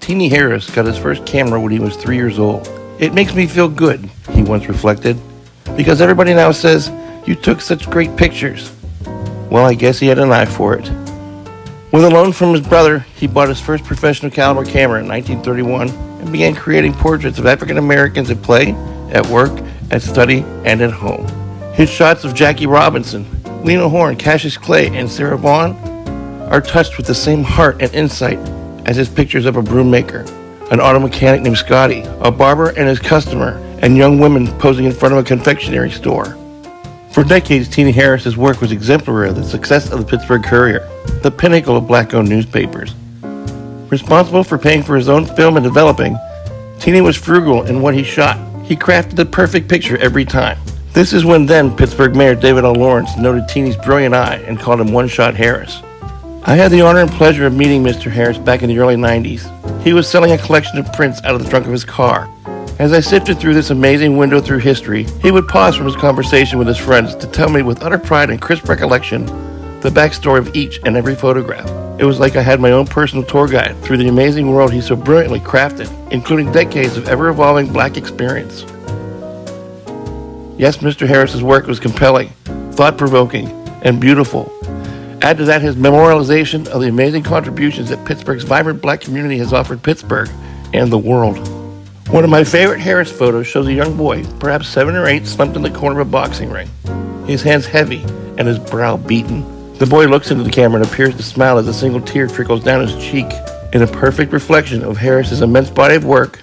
Teenie Harris got his first camera when he was 3 years old. It makes me feel good, he once reflected, because everybody now says, you took such great pictures. Well, I guess he had an eye for it. With a loan from his brother, he bought his first professional caliber camera in 1931 and began creating portraits of African Americans at play, at work, at study, and at home. His shots of Jackie Robinson, Lena Horne, Cassius Clay, and Sarah Vaughan are touched with the same heart and insight as his pictures of a broom maker, an auto mechanic named Scotty, a barber and his customer, and young women posing in front of a confectionery store. For decades, Teenie Harris's work was exemplary of the success of the Pittsburgh Courier, the pinnacle of black-owned newspapers. Responsible for paying for his own film and developing, Teenie was frugal in what he shot. He crafted the perfect picture every time. This is when then Pittsburgh Mayor David L. Lawrence noted Teenie's brilliant eye and called him One-Shot Harris. I had the honor and pleasure of meeting Mr. Harris back in the early 90s. He was selling a collection of prints out of the trunk of his car. As I sifted through this amazing window through history, he would pause from his conversation with his friends to tell me with utter pride and crisp recollection the backstory of each and every photograph. It was like I had my own personal tour guide through the amazing world he so brilliantly crafted, including decades of ever-evolving black experience. Yes, Mr. Harris's work was compelling, thought-provoking, and beautiful. Add to that his memorialization of the amazing contributions that Pittsburgh's vibrant black community has offered Pittsburgh and the world. One of my favorite Harris photos shows a young boy, perhaps 7 or 8, slumped in the corner of a boxing ring, his hands heavy and his brow beaten. The boy looks into the camera and appears to smile as a single tear trickles down his cheek, in a perfect reflection of Harris's immense body of work,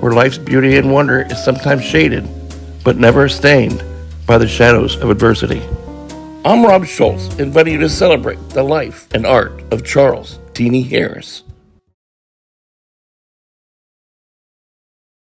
where life's beauty and wonder is sometimes shaded, but never stained, by the shadows of adversity. I'm Rob Schultz, inviting you to celebrate the life and art of Charles Teenie Harris.